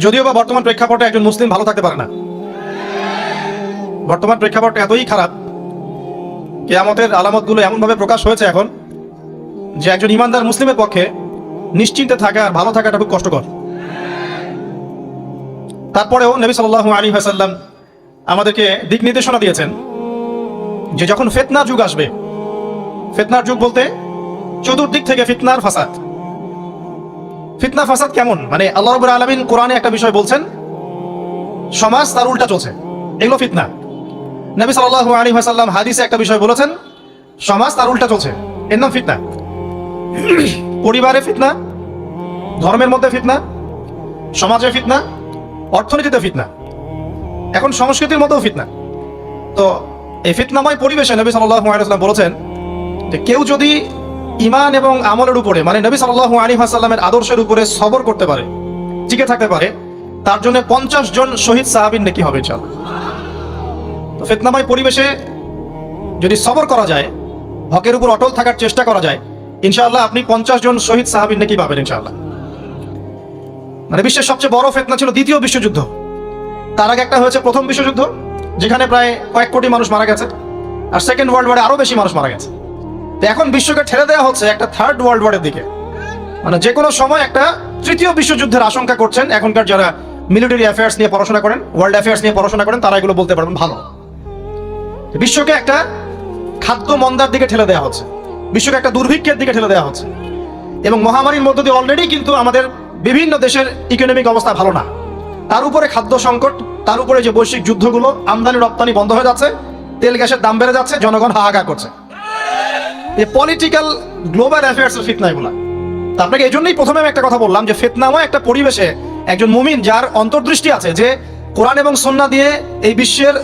যদিও বা বর্তমান প্রেক্ষাপটে একজন মুসলিম ভালো থাকতে পারে না। বর্তমান প্রেক্ষাপট এতই খারাপ, কিয়ামতের আলামতগুলো এমনভাবে প্রকাশ হয়েছে এখন যে একজন ইমানদার মুসলিমের পক্ষে নিশ্চিন্তে থাকা আর ভালো থাকাটা খুব কষ্টকর। তারপরেও নবী সাল্লাল্লাহু আলাইহি ওয়াসাল্লাম আমাদেরকে দিক নির্দেশনা দিয়েছেন যে যখন ফিতনার যুগ আসবে, ফিতনার যুগ বলতে চতুর্দিক থেকে ফিতনার ফাসাদ। ফিতনা ফাসাদ কেমন? মানে আল্লাহ রাব্বুল আলামিন কোরআনে একটা বিষয় বলছেন, সমাজ তার উল্টা চলছে, এগুলো ফিতনা। নবী সাল্লাল্লাহু আলাইহি ওয়াসাল্লাম হাদিসে একটা বিষয় বলেছেন, সমাজ তার উল্টা চলছে, এর নাম ফিতনা। পরিবারে ফিতনা, ধর্মের মধ্যে ফিতনা, সমাজে ফিতনা, অর্থনীতিতে ফিতনা, এখন সংস্কৃতির মধ্যেও ফিতনা। তো এই ফিতনাময় পরিবেশে নবী সাল্লাল্লাহু আলাইহি ওয়াসাল্লাম বলেছেন যে কেউ যদি ঈমান এবং আমলের উপরে, মানে নবী সাল্লাল্লাহু আলাইহি ওয়াসাল্লামের আদর্শের উপরে সবর করতে পারে, টিকে থাকতে পারে, তার জন্য 50 জন শহীদ সাহাবীর নেকি হবে ইনশাআল্লাহ। তো ফিতনাময় পরিবেশে যদি সবর করা যায়, হকের উপর অটল থাকার চেষ্টা করা যায়, ইনশাআল্লাহ আপনি 50 জন শহীদ সাহাবীর নেকি পাবেন ইনশাআল্লাহ। মানে বিশ্বের সবচেয়ে বড় ফিতনা ছিল দ্বিতীয় বিশ্বযুদ্ধ। তার আগে একটা হয়েছে প্রথম বিশ্বযুদ্ধ, যেখানে প্রায় কয়েক কোটি মানুষ মারা গেছে, আর সেকেন্ড ওয়ার্ল্ড ওয়ারে আরো বেশি মানুষ মারা গেছে। তো এখন বিশ্বকে ঠেলে দেওয়া হচ্ছে একটা থার্ড ওয়ার্ল্ড ওয়ারের দিকে, মানে যে কোনো সময় একটা তৃতীয় বিশ্বযুদ্ধের আশঙ্কা করছেন। এখনকার যারা মিলিটারি অ্যাফেয়ার্স নিয়ে পড়াশোনা করেন, ওয়ার্ল্ড অ্যাফেয়ার্স নিয়ে পড়াশোনা করেন, তারা এগুলো বলতে পারবেন ভালো। বিশ্বকে একটা খাদ্য মন্দার দিকে ঠেলে দেওয়া হচ্ছে, বিশ্বকে একটা দুর্ভিক্ষের দিকে ঠেলে দেওয়া হচ্ছে, এবং মহামারীর মধ্য দিয়ে অলরেডি কিন্তু আমাদের বিভিন্ন দেশের ইকোনমিক অবস্থা ভালো না। তার উপরে খাদ্য সংকট, তার উপরে যে বৈশ্বিক যুদ্ধগুলো, আমদানি রপ্তানি বন্ধ হয়ে যাচ্ছে, তেল গ্যাসের দাম বেড়ে যাচ্ছে, জনগণ হাহাকার করছে। এই পলিটিক্যাল গ্লোবাল অ্যাফেয়ার্স এর ফিতনা এগুলা। তো আপনাকে এই জন্যই প্রথমে আমি একটা কথা বললাম যে ফিতনাময় একটা পরিবেশে একজন মুমিন যার অন্তর্দৃষ্টি আছে, যে কোরআন এবং সুন্নাহ দিয়ে এই বিশ্বের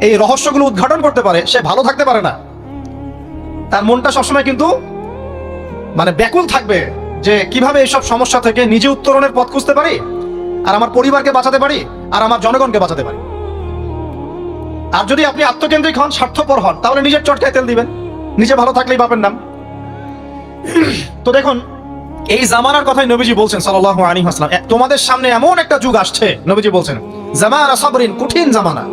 এই রহস্যগুলো উদ্ঘাটন করতে পারে, সে ভালো থাকতে পারে না। তার মনটা সবসময় কিন্তু মানে ব্যাকুল থাকবে যে কিভাবে এইসব সমস্যা থেকে নিজে উত্তরণের পথ খুঁজতে পারি, আর আমার পরিবারকে বাঁচাতে পারি, আর আমার জনগণকে বাঁচাতে পারি। আর যদি আপনি আত্মকেন্দ্রিক হন, স্বার্থপর হন, তাহলে নিজের চটকায় তেল দিবেন, নিজে ভালো থাকলেই বাপের নাম। তো দেখুন, এই জামানার কথাই নবীজি বলছেন সাল্লাল্লাহু আলাইহি ওয়াসাল্লাম, তোমাদের সামনে এমন একটা যুগ আসছে, নবীজি বলছেন জামানা সাবরিন, কঠিন জামানা,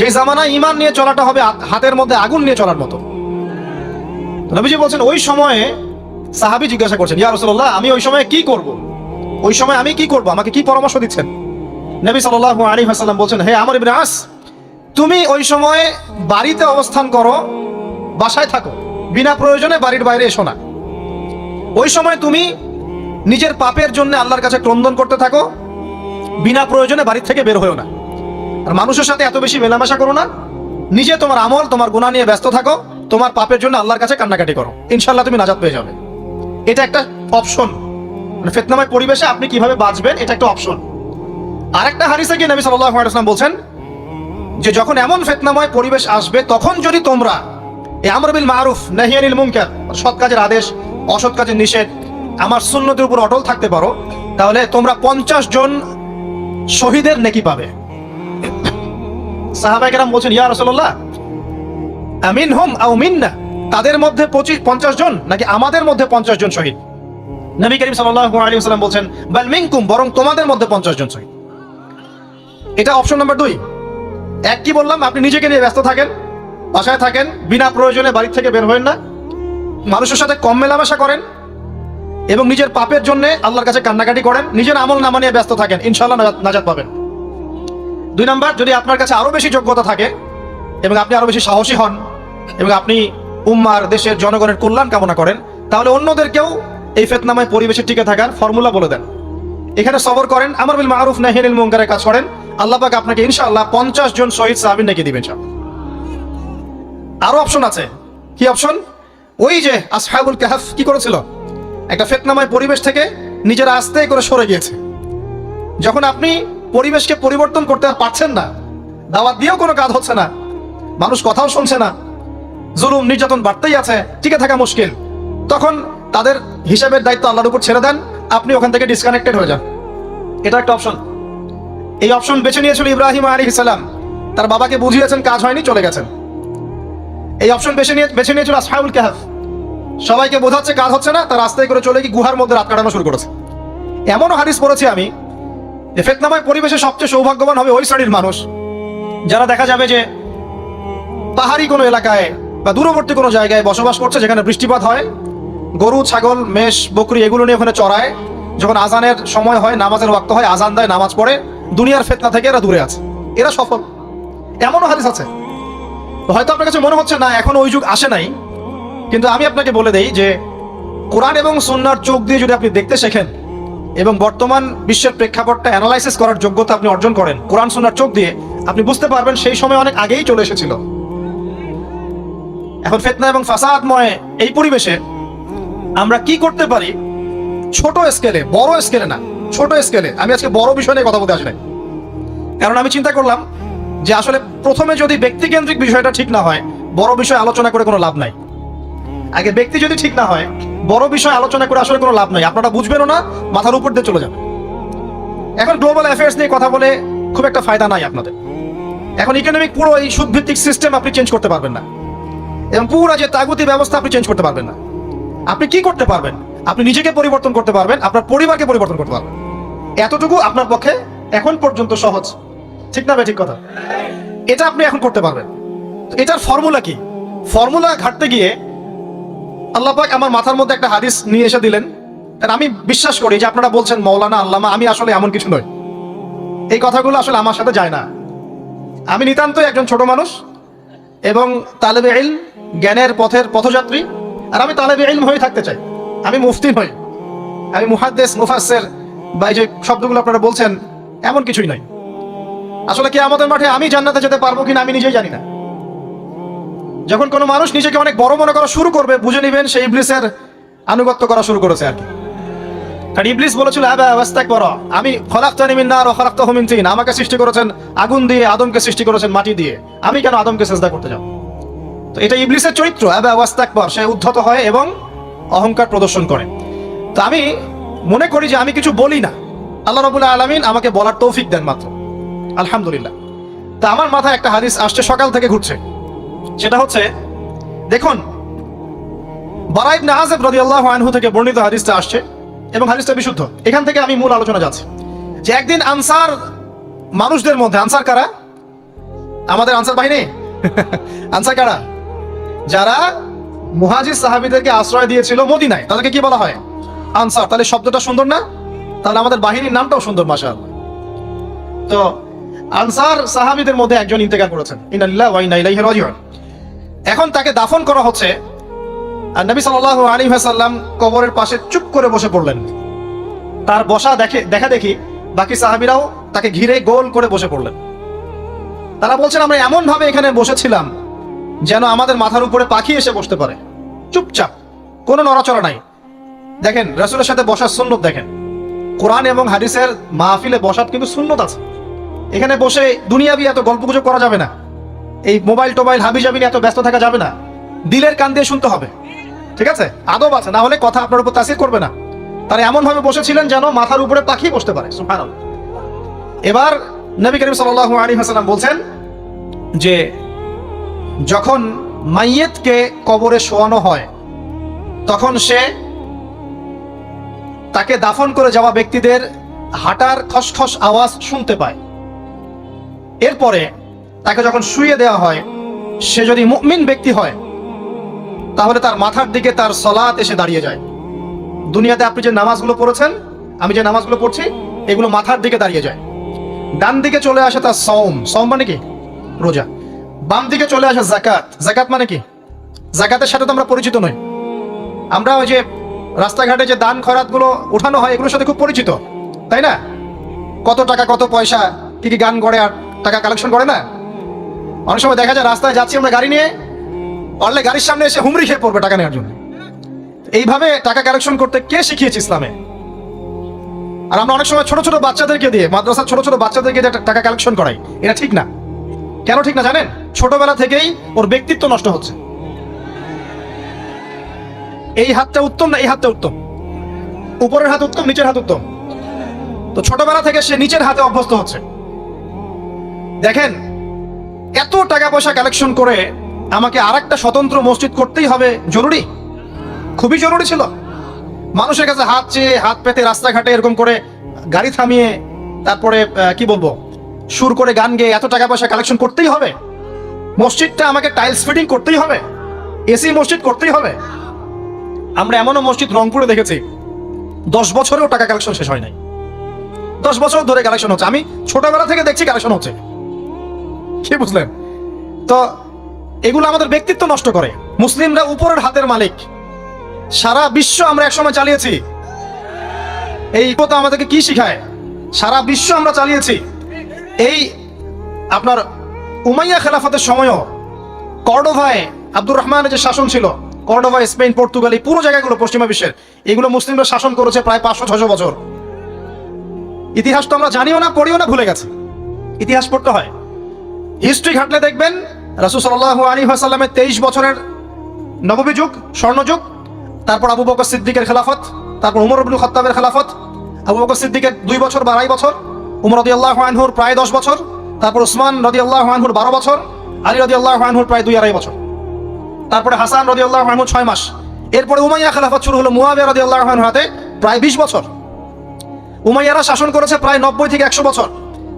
যে জামানা ঈমান নিয়ে চলাটা হবে হাতের মধ্যে আগুন নিয়ে চলার মতো। নবীজি বলছেন ওই সময়ে সাহাবী জিজ্ঞাসা করছেন, ইয়া রাসূলুল্লাহ, আমি ওই সময়ে কি করব? ওই সময় আমি কি করব? আমাকে কি পরামর্শ দিচ্ছেন? নবী সাল্লাল্লাহু আলাইহি ওয়াসাল্লাম বলছেন, হে আমর ইবনে আস, তুমি ওই সময়ে বাড়িতে অবস্থান করো, বাসায় থাকো, বিনা প্রয়োজনে বাড়ির বাইরে এসো না। ওই সময় তুমি নিজের পাপের জন্য আল্লাহর কাছে ক্রন্দন করতে থাকো, বিনা প্রয়োজনে বাড়ি থেকে বের হয়েও না। আর মানুষের সাথে এত বেশি মেলামেশা করো না, নিজে তোমার আমল, তোমার গুনাহ নিয়ে ব্যস্ত থাকো, তোমার পাপের জন্য আল্লাহর কাছে কান্নাকাটি করো, ইনশাআল্লাহ তুমি নাজাত পেয়ে যাবে। এটা একটা অপশন, মানে ফিতনাময় পরিবেশে আপনি কিভাবে বাঁচবেন, এটা একটা অপশন। আরেকটা হাদিসে গিয়ে নবী সাল্লাল্লাহু আলাইহি ওয়াসাল্লাম বলছেন যে যখন এমন ফিতনাময় পরিবেশ আসবে, তখন যদি তোমরা এই আমর বিল মারুফ নাহি আনিল মুনকার, সৎ কাজের আদেশ, অসৎ কাজের নিষেধ, আমার সুন্নতের উপর অটল থাকতে পারো, তাহলে তোমরা 50 জন শহীদের নেকি পাবে। সাহাবায়ে কেরাম বলছেন, ইয়া রাসূলুল্লাহ, আমিনহুম আও মিন্না, তাদের মধ্যে 50 জন নাকি আমাদের মধ্যে 50 জন শহীদ? নবী করিম সাল্লাল্লাহু আলাইহি ওয়াসাল্লাম বলছেন, বাল মিনকুম, বরং তোমাদের মধ্যে 50 জন শহীদ। এটা অপশন নাম্বার 2। এক কি বললাম, আপনি নিজেকে নিয়ে ব্যস্ত থাকেন, বাসায় থাকেন, বিনা প্রয়োজনে বাড়ি থেকে বের হবেন না, মানুষের সাথে কম মেলামেশা করেন, এবং নিজের পাপের জন্য আল্লাহর কাছে কান্নাকাটি করেন, নিজের আমল নামা নিয়ে ব্যস্ত থাকেন, ইনশাআল্লাহ নাজাত পাবেন। 2 নাম্বার, যদি আপনার কাছে আরো বেশি যোগ্যতা থাকে এবং আপনি আরো বেশি সাহসী হন এবং আপনি উম্মার, দেশের জনগণের কল্যাণ কামনা করেন, তাহলে অন্যদেরকেও এই ফিতনাময় পরিবেশে টিকে থাকার ফর্মুলা বলে দেন। এখানে সবর করেন, আমর বিল মারুফ নাহি আনিল মুনকারের কাজ করেন, আল্লাহ পাক আপনাকে ইনশাআল্লাহ 50 জন শহীদ সাহাবী নেকি দিবেন। আরো অপশন আছে। কি অপশন? ওই যে আসহাবুল কাহফ কি করেছিল, একটা ফিতনাময় পরিবেশ থেকে নিজেরা আস্তে করে সরে গিয়েছে। যখন আপনি পরিবেশকে পরিবর্তন করতে পারছেন না, দাওয়াত দিয়েও কোনো কাজ হচ্ছে না, মানুষ কথাও শুনছে না, জুলুম নির্যাতন বাড়তেই আছে, টিকে থাকা মুশকিল, তখন তাদের হিসাবের দায়িত্ব আল্লাহর উপর ছেড়ে দেন, আপনি ওখান থেকে ডিসকানেক্টেড হয়ে যান। এটা একটা অপশন। এই অপশন বেছে নিয়েছিল ইব্রাহিম আলাইহিস সালাম, তার বাবাকে বুঝিয়েছেন, কাজ হয়নি, চলে গেছেন। এই অপশন বেছে নিয়েছিল আসহাবুল কাহফ, সবাইকে বোঝাচ্ছে কাজ হচ্ছে না, তার রাস্তায় করে চলে গিয়ে গুহার মধ্যে রাত কাটানো শুরু করেছে। এমনও হাদিস পড়েছি আমি এই ফিতনাময় পরিবেশে সবচেয়ে সৌভাগ্যবান হবে ওই শ্রেণীর মানুষ যারা দেখা যাবে যে পাহাড়ি কোনো এলাকায় বা দূরবর্তী কোনো জায়গায় বসবাস করছে, যেখানে বৃষ্টিপাত হয়, গরু ছাগল মেষ বকরি এগুলো নিয়ে ওখানে চড়ায়, যখন আজানের সময় হয়, নামাজের ওয়াক্ত হয়, আজান দেয়, নামাজ পড়ে, দুনিয়ার ফিতনা থেকে এরা দূরে আছে, এরা সফল। এমনও হাদিস আছে। হয়তো আপনার কাছে মনে হচ্ছে না এখন ওই যুগ আসে নাই, কিন্তু আমি আপনাকে বলে দেই যে কোরআন এবং সুন্নাহর চোখ দিয়ে যদি আপনি দেখতে শেখেন এবং বর্তমান বিশ্বের প্রেক্ষাপটটা অ্যানালাইসিস করার যোগ্যতা আপনি অর্জন করেন কোরআন সুন্নাহর চোখ দিয়ে, আপনি বুঝতে পারবেন সেই সময় অনেক আগেই চলে এসেছিল। এখন ফিতনা এবং ফাসাদময় এই পরিবেশে আমরা কি করতে পারি, ছোট স্কেলে, বড় স্কেলে না, ছোট স্কেলে। আমি আজকে বড় বিষয় নিয়ে কথা বলতে আসি নাই, কারণ আমি চিন্তা করলাম যে আসলে প্রথমে যদি ব্যক্তিকেন্দ্রিক বিষয়টা ঠিক না হয়, বড় বিষয় আলোচনা করে কোনো লাভ নাই। আগে ব্যক্তি যদি ঠিক না হয়, বড় বিষয় আলোচনা করে আসলে কোনো লাভ নাই, আপনারা বুঝবেনও না, মাথার উপর দিয়ে চলে যাবে। এখন গ্লোবাল অ্যাফেয়ার্স নিয়ে কথা বলে খুব একটা ফায়দা নাই আপনাদের। এখন ইকোনমিক পুরো এই সুদভিত্তিক সিস্টেম আপনি চেঞ্জ করতে পারবেন না, এবং পুরো যে তাগুতি ব্যবস্থা আপনি চেঞ্জ করতে পারবেন না। আপনি কি করতে পারবেন? আপনি নিজেকে পরিবর্তন করতে পারবেন, আপনার পরিবারকে পরিবর্তন করতে পারবেন। এতটুকু আপনার পক্ষে এখন পর্যন্ত সহজ, ঠিক না? ঠিক কথা। এটা আপনি এখন করতে পারবেন। এটার ফর্মুলা কি? ফর্মুলা ঘাটতে গিয়ে আল্লাহ পাক আমার মাথার মধ্যে একটা হাদিস নিয়ে এসে দিলেন। আমি বিশ্বাস করি যে আপনারা বলছেন মৌলানা আল্লামা, আমি আসলে এমন কিছু নই, এই কথাগুলো আসলে আমার সাথে যায় না। আমি নিতান্তই একজন ছোট মানুষ এবং তালেবে ইলম, জ্ঞানের পথের পথযাত্রী। আর আমি তালেবে ইলম হয়ে থাকতে চাই, আমি মুফতি নই, আমি মুহাদ্দিস মুফাসসির বা এই যে শব্দগুলো আপনারা বলছেন, এমন কিছুই নয়। আসলে কিয়ামতের মাঠে আমি জান্নাতে যেতে পারবো কিনা আমি নিজেই জানি না। যখন কোনো মানুষ নিজেকে অনেক বড় মনে করা শুরু করবে, বুঝে নেবেন সে ইবলিসের আনুগত্য করা শুরু করেছে আর কি। কারণ ইবলিস বলেছিল আবা ওয়াস্তাকবারা, আমি খলাকতানি মিন নার ওয়া খলাকতাহু মিন তিন, আমাকে সৃষ্টি করেছেন আগুন দিয়ে, আদমকে সৃষ্টি করেছেন মাটি দিয়ে, আমি কেন আদমকে সিজদা করতে যাব? তো এটা ইবলিসের চরিত্র, আবা ওয়াস্তাকবার, সে উদ্ধত হয় এবং অহংকার প্রদর্শন করে। তো আমি মনে করি যে আমি কিছু বলি না, আল্লাহ রাব্বুল আলামিন আমাকে বলার তৌফিক দেন মাত্র, আলহামদুলিল্লাহ। তা আমার মাথায় একটা হাদিস আসছে, সকাল থেকে ঘুরছে। সেটা হচ্ছে, দেখুন, বারা ইবনে আযিব রাদিয়াল্লাহু আনহু থেকে বর্ণিত হাদিসটা আসছে এবং হাদিসটা বিশুদ্ধ। এখান থেকে আমি মূল আলোচনা যাচ্ছি যে একদিন আনসার মানুষদের মধ্যে, আনসার কারা? আমাদের আনসার বাহিনী। আনসার কারা? যারা মুহাজির সাহাবীদেরকে আশ্রয় দিয়েছিল মদিনায়, তাদেরকে কি বলা হয়? আনসার। তাহলে শব্দটা সুন্দর না? তাহলে আমাদের বাহিনীর নামটাও সুন্দর, মাশাআল্লাহ। তো আনসার সাহাবীদের মধ্যে একজন ইন্তেকাল করেছেন, ইন্না লিল্লাহি ওয়া ইন্না ইলাইহি রাজিউন। এখন তাকে দাফন করা হচ্ছে, আর নবী সাল্লাল্লাহু আলাইহি ওয়াসাল্লাম কবরের পাশে চুপ করে বসে পড়লেন। তার বসা দেখা দেখি বাকি সাহাবীরাও তাকে ঘিরে গোল করে বসে পড়লেন। তারা বলছেন আমরা এমন ভাবে এখানে বসেছিলাম যেন আমাদের মাথার উপরে পাখি এসে বসতে পারে, চুপচাপ, কোনো নড়াচড়া নাই। দেখেন রাসূলের সাথে বসার সুন্নত, দেখেন কোরআন এবং হাদিসের মাহফিলে বসার কিন্তু সুন্নত আছে। এখানে বসে দুনিয়াবি এত গল্পগুজব করা যাবে না, এই মোবাইল টোবাইল হাবিজাবি নিয়ে এত ব্যস্ত থাকা যাবে না, দিলের কান দিয়ে শুনতে হবে, ঠিক আছে? আদব আছে, না হলে কথা আপনার উপর তাসির করবে না। তারা এমন ভাবে বসেছিলেন যেন মাথার উপরে পাখি বসতে পারে, সুবহানাল্লাহ। এবার নবী করিম সাল্লাল্লাহু আলাইহি ওয়াসাল্লাম বলছেন যে যখন মাইয়েতকে কবরে শোয়ানো হয় তখন সে তাকে দাফন করে যাওয়া ব্যক্তিদের হাঁটার খসখস আওয়াজ শুনতে পায়। এরপরে তাকে যখন শুইয়ে দেওয়া হয়, সে যদি মুমিন ব্যক্তি হয় তাহলে তার মাথার দিকে তার সালাত এসে দাঁড়িয়ে যায়। দুনিয়াতে আপনি যে নামাজগুলো পড়েছেন, আমি যে নামাজগুলো পড়ছি, এগুলো মাথার দিকে দাঁড়িয়ে যায়। ডান দিকে চলে আসে তার সওম, সওম মানে কি? রোজা। বাম দিকে চলে আসে যাকাত, যাকাত মানে কি? যাকাতের সাথে তো আমরা পরিচিত নই। আমরা ওই যে রাস্তাঘাটে যে দান খয়রাতগুলো উঠানো হয়, এগুলোর সাথে খুব পরিচিত, তাই না? কত টাকা, কত পয়সা, কি কি গান করে আর টাকা কালেকশন করে না? অনেক সময় দেখা যায় রাস্তায় যাচ্ছি আমরা গাড়ি নিয়ে, পারলে গাড়ির সামনে এসে হুমড়ি খেয়ে পড়বে টাকা নেওয়ার জন্য। এইভাবে টাকা কালেকশন করতে কে শিখিয়েছে ইসলামে? আর আমরা অনেক সময় ছোট ছোট বাচ্চাদেরকে দিয়ে, মাদ্রাসার ছোট ছোট বাচ্চাদেরকে দিয়ে টাকা কালেকশন করাই। এটা ঠিক না। কেন ঠিক না জানেন? ছোটবেলা থেকেই ওর ব্যক্তিত্ব নষ্ট হচ্ছে। এই হাতটা উত্তম না এই হাতটা উত্তম? উপরের হাত উত্তম, নিচের হাত উত্তম? তো ছোটবেলা থেকে সে নিচের হাতে অভ্যস্ত হচ্ছে। দেখেন, এত টাকা পয়সা কালেকশন করে আমাকে আরেকটা স্বতন্ত্র মসজিদ করতেই হবে জরুরি? খুবই জরুরি ছিল। মানুষের কাছে হাত চেয়ে, হাত পেতে রাস্তাঘাটে এরকম করে গাড়ি থামিয়ে তারপরে কি বলবো, সুর করে গান গেয়ে এত টাকা পয়সা কালেকশন করতেই হবে? মসজিদটা আমাকে টাইলস ফিটিং করতেই হবে? এসি মসজিদ করতেই হবে? আমরা এমনও মসজিদ রংপুরে দেখেছি 10 বছরেও টাকা কালেকশন শেষ হয় নাই। 10 বছর ধরে কালেকশন হচ্ছে, আমি ছোটবেলা থেকে দেখছি কালেকশন হচ্ছে। কি বুঝলেন? তো এগুলো আমাদের ব্যক্তিত্ব নষ্ট করে। মুসলিমরা উপরের হাতের মালিক। সারা বিশ্ব আমরা একসময় চালিয়েছি। এই কথা আমাদেরকে কি শিখায়? সারা বিশ্ব আমরা চালিয়েছি। এই আপনার উমাইয়া খেলাফতের সময়ও কর্ডোভায় আব্দুর রহমানের যে শাসন ছিল, কর্ডোভা, স্পেন, পর্তুগাল, এই পুরো জায়গাগুলো পশ্চিমা বিশ্বের, এগুলো মুসলিমরা শাসন করেছে প্রায় 500-600 বছর। ইতিহাস তো আমরা জানিও না, পড়িও না, ভুলে গেছে। ইতিহাস পড়তে হয়। হিস্ট্রি ঘাটলে দেখবেন রাসূল সাল্লাল্লাহু আলাইহি ওয়াসাল্লামের 23 বছরের নববী যুগ, স্বর্ণযুগ, তারপর আবু বকর সিদ্দিকের খেলাফত, তারপর উমর ইবনে খাত্তাবের খেলাফত, আবু বকর সিদ্দিকের 2 বছর বা 2.5 বছর, উমর রাদিয়াল্লাহু আনহুর প্রায় 10 বছর, তারপর উসমান রাদিয়াল্লাহু আনহুর 12 বছর, আলী রাদিয়াল্লাহু আনহুর প্রায় 2-2.5 বছর, তারপরে হাসান রাদিয়াল্লাহু আনহু 6 মাস। এরপরে উমাইয়া খেলাফত শুরু হলো মুয়াবিয়া রাদিয়াল্লাহু আনহুর হাতে, প্রায় 20 বছর। উমাইয়ারা শাসন করেছে প্রায় 90 থেকে 100 বছর।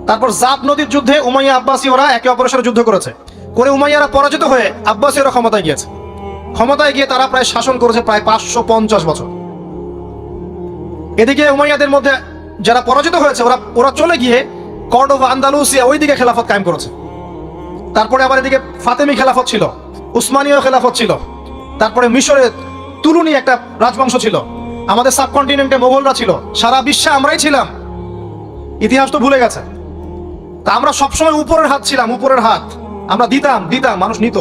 তারপর জাব নদীর যুদ্ধে উমাইয়া আব্বাসী ওরা একে অপরের সাথে যুদ্ধ করেছে, করে উমাইয়ারা পরাজিত হয়ে আব্বাসীরা ক্ষমতায় গিয়েছে। ক্ষমতায় গিয়ে তারা প্রায় শাসন করেছে প্রায় 550 বছর। এদিকে উমাইয়াদের মধ্যে যারা পরাজিত হয়েছে ওরা চলে গিয়ে কর্ডোভা, আন্দালুসিয়া ওইদিকে খেলাফত কায়েম করেছে। তারপরে আবার এদিকে ফাতেমি খেলাফত ছিল, উসমানীয় খেলাফত ছিল, তারপরে মিশরে তুলুনি একটা রাজবংশ ছিল, আমাদের সাবকন্টিনেন্টে মোগলরা ছিল, সারা বিশ্বে আমরাই ছিলাম। ইতিহাস তো ভুলে গেছে। তা আমরা সবসময় উপরের হাত ছিলাম, উপরের হাত আমরা দিতাম, মানুষ নিত।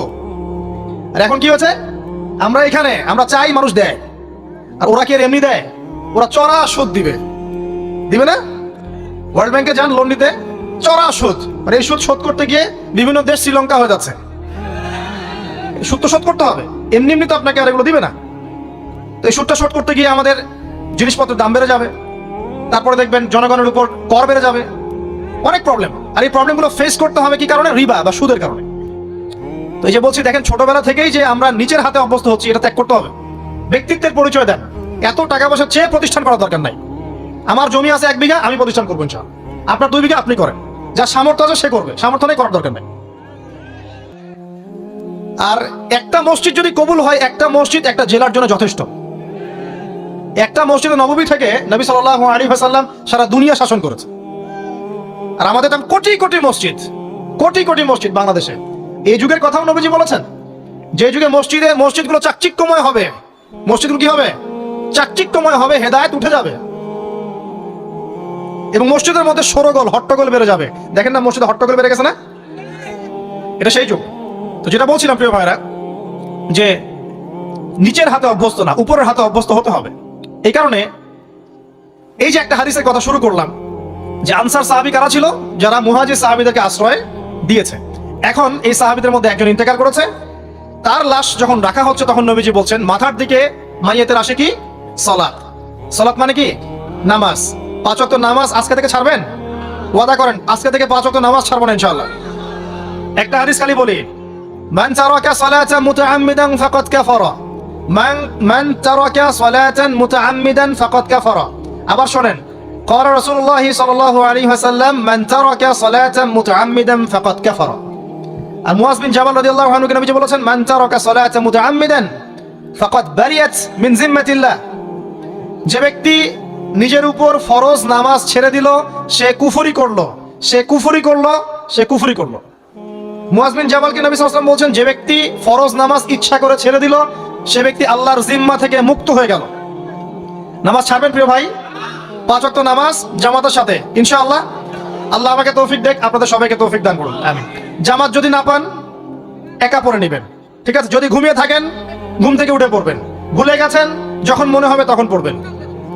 আর এখন কি হয়েছে? আমরা এখানে আমরা চাই, মানুষ দেয়। আর ওরা কি আর এমনি দেয়? ওরা চড়া সুদ দিবে না? ওয়ার্ল্ড ব্যাংকে যান লোন নিতে, চড়া সুদ। মানে এই সুদ শোধ করতে গিয়ে বিভিন্ন দেশ শ্রীলঙ্কা হয়ে যাচ্ছে। সুদ তো শোধ করতে হবে, এমনি তো আপনাকে আর এগুলো দিবে না। তো এই সুদটা শোধ করতে গিয়ে আমাদের জিনিসপত্রের দাম বেড়ে যাবে, তারপরে দেখবেন জনগণের উপর কর বেড়ে যাবে, অনেক প্রবলেম। আর এই প্রবলেমগুলো ফেস করতে হবে কি কারণে? রিবা বা সুদের কারণে। তো এই যে বলছি, দেখেন ছোটবেলা থেকেই যে আমরা নিচের হাতে অভ্যস্ত হচ্ছি, এটা ত্যাগ করতে হবে। ব্যক্তিত্বের পরিচয় দেন। এত টাকা পয়সা চেয়ে প্রতিষ্ঠান করার দরকার নাই। আমার জমি আছে 1 বিঘা, আমি প্রতিষ্ঠান করবো ইনশাআল্লাহ। আপনার 2 বিঘা আপনি করেন, যার সামর্থ্য আছে সে করবে, সামর্থ্য নেই করার দরকার নেই। আর একটা মসজিদ যদি কবুল হয়, একটা মসজিদ একটা জেলার জন্য যথেষ্ট। একটা মসজিদে নববী থেকে নবী সাল্লাল্লাহু আলাইহি ওয়াসাল্লাম সারা দুনিয়া শাসন করেছে। আর আমাদের তো কোটি কোটি মসজিদ বাংলাদেশে। এই যুগের কথাও নবীজি বলেছেন, যে যুগে মসজিদগুলো চাকচিক্যময় হবে, মসজিদগুলো কি হবে? চাকচিক্যময় হবে, হেদায়েত উঠে যাবে, এবং মসজিদের মধ্যে শোরগোল, হট্টগোল বেড়ে যাবে। দেখেন না মসজিদে হট্টগোল বেড়ে গেছে না? এটা সেই যুগ। তো যেটা বলছিলাম প্রিয় ভাইরা, যে নিচের হাতে অভ্যস্ত না, উপরের হাতে অভ্যস্ত হতে হবে। এই কারণে এই যে একটা হাদিসের কথা শুরু করলাম, যে আনসার সাহাবী কারা ছিল? যারা মুহাজির সাহাবীদেরকে আশ্রয় দিয়েছে। এখন এই সাহাবীদের মধ্যে একজন ইন্তেকাল করেছে, তার লাশ যখন রাখা হচ্ছে তখন নবীজি বলছেন, মাথার দিকে মাইয়েতের আসে কি? সালাত। সালাত মানে কি? নামাজ। 5 ওয়াক্ত নামাজ আজকে থেকে ছাড়বেন? ওয়াদা করেন আজকে থেকে 5 ওয়াক্ত নামাজ ছাড়বো না ইনশাআল্লাহ। একটা হাদিস খালি বলি, মান তারাকা সালাতান মুতাআম্মিদান ফাকাদ কাফারা, মান তারাকা সালাতান মুতাআম্মিদান ফাকাদ কাফারা। আবার শুনেন, قال رسول الله صلى الله عليه وسلم من ترك صلاة متعمدا فقد كفر। আর মুয়াজ বিন জাবাল রাদিয়াল্লাহু আনহু কে নবীজি বলেছেন, মান তারাকা সালাতা মুতাআম্মিদান ফাকাদ বারিয়াত মিন জিম্মাতিল্লাহ। যে ব্যক্তি নিজের উপর ফরজ নামাজ ছেড়ে দিল, সে কুফরি করলো। মুয়াজ বিন জাবালকে নবী সাল্লাল্লাহু আলাইহি ওয়াসাল্লাম বলছেন, যে ব্যক্তি ফরজ নামাজ ইচ্ছা করে ছেড়ে দিল, সে ব্যক্তি আল্লাহর জিম্মা থেকে মুক্ত হয়ে গেল। নামাজ ছাড়বেন প্রিয় ভাই, 5 ওয়াক্ত নামাজ জামাতের সাথে ইনশাআল্লাহ। আল্লাহ আমাকে তৌফিক দেখ, আপনাদের সবাইকে তৌফিক দান করুন, আমিন। জামাত যদি না পান, একা পড়ে নেবেন, ঠিক আছে? যদি ঘুমিয়ে থাকেন, ঘুম থেকে উঠে পড়বেন। ভুলে গেছেন, যখন মনে হবে তখন পড়বেন।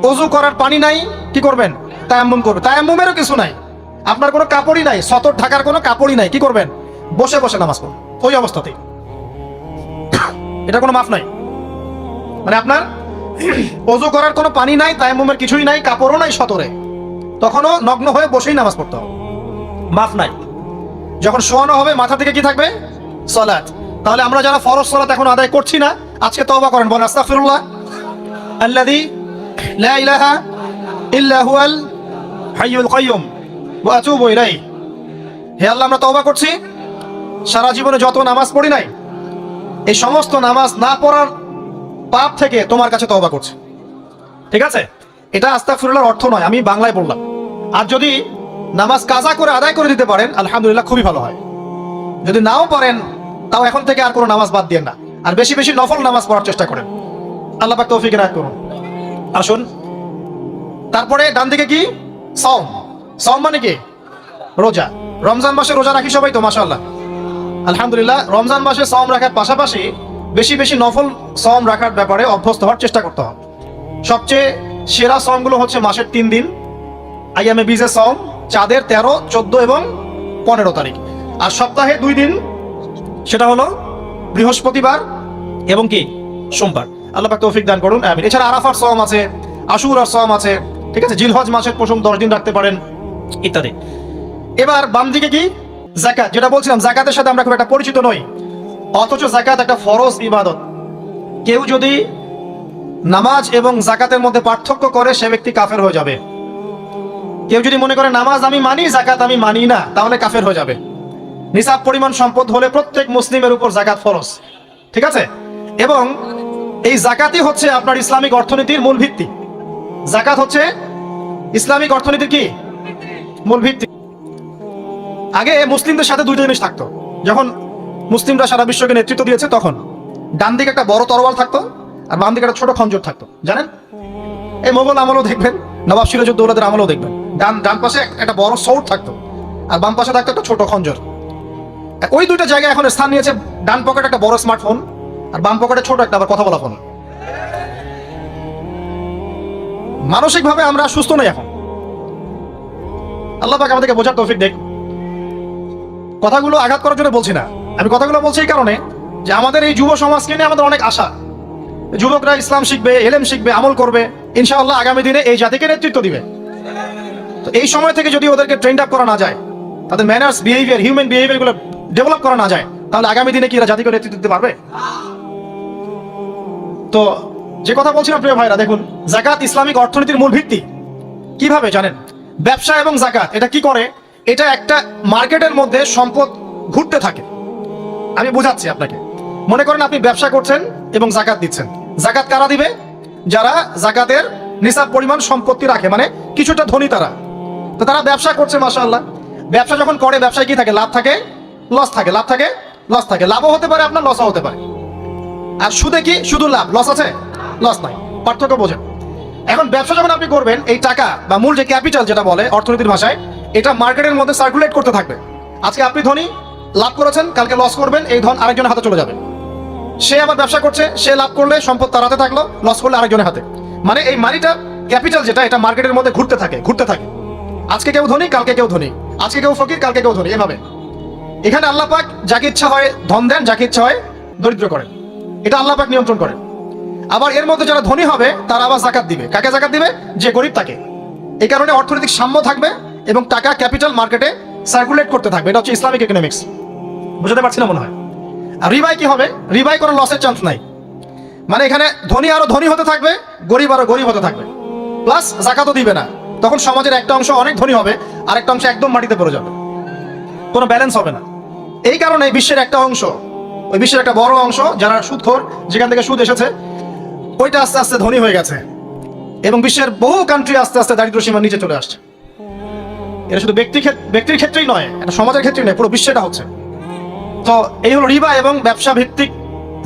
ওযু করার পানি নাই, কি করবেন? তায়াম্মুম করবেন। তায়াম্মুমেরও কিছু নাই, আপনার কোনো কাপড়ই নাই, সতর ঢাকার কোনো কাপড়ই নাই, কি করবেন? বসে বসে নামাজ পড়বেন ওই অবস্থাতেই। এটা কোনো মাফ নাই। মানে আপনার ওযু করার কোনো পানি নাই, তায়াম্মুমের কিছুই নাই, কাপড়ও নাই সতরে, তখনও নগ্ন হয়ে বসেই নামাজ পড়তে হবে, মাফ নাই। যখন শোয়ানো হবে, মাথা থেকে কি থাকবে? সালাত। তাহলে আমরা যারা ফরজ সালাত এখন আদায় করছি না, আজকে তওবা করেন, বলেন আস্তাগফিরুল্লাহ আল্লাযী লা ইলাহা ইল্লা হুয়াল হাইয়ুল কাইয়্যুম ওয়া আতুবু ইলাইহি। হে আল্লাহ, আমরা তওবা করছি, সারা জীবনে যত নামাজ পড়ি নাই এই সমস্ত নামাজ না পড়ার পাপ থেকে তোমার কাছে তওবা করছি। ঠিক আছে, এটা আস্তাগফিরুল্লাহর অর্থ নয়, আমি বাংলায় বললাম। আর যদি নামাজ কাজা করে আদায় করে দিতে পারেন আলহামদুলিল্লাহ, খুবই ভালো হয়। যদি নাও পারেন তাও এখন থেকে আর কোনো নামাজ বাদ দিয়েন না, আর বেশি বেশি নফল নামাজ পড়ার চেষ্টা করেন। আল্লাহ পাক তৌফিক এনায়েত করুন। আসুন, তারপরে ডান দিকে কি? সাওম। সাওম মানে কি? রোজা। রমজান মাসে রোজা রাখি সবাই তো, মাশাআল্লাহ, আলহামদুলিল্লাহ। রমজান মাসে সাওম রাখার পাশাপাশি বেশি বেশি নফল সাওম রাখার ব্যাপারে অভ্যস্ত হওয়ার চেষ্টা করতে হবে। সবচেয়ে সেরা সাওমগুলো হচ্ছে মাসের 3 দিন, আইয়ামে বীজের সাওম, চাঁদের 13, 14 এবং 15 তারিখ। আর সপ্তাহে 2 দিন, সেটা হলো বৃহস্পতিবার এবং কি সোমবার। আল্লাহ পাক তৌফিক দান করুন, আমিন। এছাড়া আরাফার সাওম আছে, আশুরার সাওম আছে, ঠিক আছে, জিলহজ মাসের প্রথম 10 দিন রাখতে পারেন, ইত্যাদি। এবার বাম দিকে কি? যাকাত। যেটা বলছিলাম, যাকাতের সাথে আমরা খুব একটা পরিচিত নই, অথচ যাকাত একটা ফরজ ইবাদত। কেউ যদি নামাজ এবং যাকাতের মধ্যে পার্থক্য করে সে ব্যক্তি কাফের হয়ে যাবে। কেউ যদি মনে করে নামাজ আমি মানি, যাকাত আমি মানি না, তাহলে কাফের হয়ে যাবে। নিসাব পরিমাণ সম্পদ হলে প্রত্যেক মুসলিমের উপর যাকাত ফরজ, ঠিক আছে। এবং এই যাকাতই হচ্ছে আপনার ইসলামিক অর্থনীতির মূল ভিত্তি। যাকাত হচ্ছে ইসলামিক অর্থনীতির কি মূল ভিত্তি। আগে মুসলিমদের সাথে 2টা জিনিস থাকতো। যখন মুসলিমরা সারা বিশ্বকে নেতৃত্ব দিয়েছে তখন ডান দিকে একটা বড় তরোয়াল থাকতো আর বাম দিকে একটা ছোট খঞ্জর থাকতো, জানেন? এই মোগল আমলও দেখবেন, নবাব সিরাজউদ্দৌলাদের আমলও দেখবেন, ডান পাশে একটা বড় সৌর থাকতো আর বাম পাশে থাকতো একটা ছোট খঞ্জর। ওই 2টা জায়গায় এখন স্থান নিয়েছে। ডান পকেটে একটা বড় স্মার্টফোন আর বাম পকেটে ছোট একটা আবার কথা বলা ফোন। মানসিকভাবে আমরা সুস্থ নই এখন। আল্লাহ পাক আমাদেরকে বোঝার তৌফিক দেখ। কথাগুলো আঘাত করার জন্য বলছি না, আমি কথাগুলো বলছি এই কারণে যে আমাদের এই যুব সমাজকে নিয়ে আমাদের অনেক আশা। যুবকরা ইসলাম শিখবে, এলেম শিখবে, আমল করবে, ইনশাআল্লাহ আগামী দিনে এই জাতিকে নেতৃত্ব দিবে। তো এই সময় থেকে যদি ওদেরকে ট্রেন্ড আপ করা না যায়, তাদের ম্যানার্স, বিহেভিয়ার, হিউম্যান বিহেভিয়ার গুলো ডেভেলপ করা না যায়, তাহলে আগামী দিনে কি এরা জাতিকে নেতৃত্ব দিতে পারবে? তো যে কথা বলছিলাম প্রিয় ভাইরা, দেখুন, যাকাত ইসলামিক অর্থনীতির মূল ভিত্তি। কিভাবে জানেন? ব্যবসা এবং যাকাত এটা কি করে? এটা একটা মার্কেটের মধ্যে সম্পদ ঘুরতে থাকে। আমি বোঝাচ্ছি আপনাকে। মনে করেন আপনি ব্যবসা করছেন এবং যাকাত দিচ্ছেন। যাকাত কারা দিবে? যারা যাকাতের নিসাব পরিমাণ সম্পত্তি রাখে, মানে কিছুটা ধনী তারা। তো তারা ব্যবসা করছে, মাশাআল্লাহ। ব্যবসা যখন করে, ব্যবসায় কি থাকে? লাভ থাকে, লস থাকে, লাভ থাকে, লস থাকে। লাভও হতে পারে আপনার, লসও হতে পারে। আর সুদে কি শুধু লাভ, লস আছে? লস নাই। পার্থক্য বোঝেন। এখন ব্যবসা যখন আপনি করবেন, এই টাকা বা মূল যে ক্যাপিটাল যেটা বলে অর্থনীতির ভাষায়, এটা মার্কেটের মধ্যে সার্কুলেট করতে থাকবে। আজকে আপনি ধনী, লাভ করেছেন, কালকে লস করবেন, এই ধন আরেকজনের হাতে চলে যাবে। সে আবার ব্যবসা করছে, সে লাভ করলে সম্পদ তার হাতে থাকলো, লস করলে আরেকজনের হাতে। মানে এই মানিটা, ক্যাপিটাল যেটা, এটা মার্কেটের মধ্যে ঘুরতে থাকে, ঘুরতে থাকে। আজকে কেউ ধনী, কালকে কেউ ধনী, আজকে কেউ ফকির, কালকে কেউ ধনী, এভাবে। এখানে আল্লাহ পাক যাকে ইচ্ছা হয় ধন দেন, যাকে ইচ্ছা হয় দরিদ্র করেন। এটা আল্লাহ পাক নিয়ন্ত্রণ করেন। আবার এর মধ্যে যারা ধনী হবে তারা আবার যাকাত দিবে। কাকে যাকাত দিবে? যে গরিব তাকে। এই কারণে অর্থনৈতিক সাম্য থাকবে এবং টাকা, ক্যাপিটাল মার্কেটে সার্কুলেট করতে থাকবে। এটা হচ্ছে ইসলামিক ইকোনমিক্স। বুঝতে পারছি না মনে হয়? আর রিবাই কি হবে? রিবাই কোনো লসের চান্স নাই। মানে এখানে ধনী আরো ধনী হতে থাকবে, গরিব আরো গরিব হতে থাকবে, প্লাস যাকাতও দিবে না। তখন সমাজের একটা অংশ অনেক ধনী হবে, আরেকটা অংশ একদম মাটিতে পড়ে যাবে, কোনো ব্যালেন্স হবে না। এই কারণে বিশ্বের একটা অংশ, ওই বিশ্বের একটা বড় অংশ যারা সুদখোর, যেখান থেকে সুদ এসেছে, ওইটা আস্তে আস্তে ধনী হয়ে গেছে এবং বিশ্বের বহু কান্ট্রি আস্তে আস্তে দারিদ্র সীমার নিচে চলে আসছে। এটা শুধু ব্যক্তির ক্ষেত্রেই নয়, এটা সমাজের ক্ষেত্রেই নয়, পুরো বিশ্বেটা হচ্ছে। তো এই হলো রিবা এবং ব্যবসা ভিত্তিক,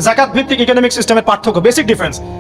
যাকাত ভিত্তিক ইকোনমিক সিস্টেমের পার্থক্য, বেসিক ডিফারেন্স।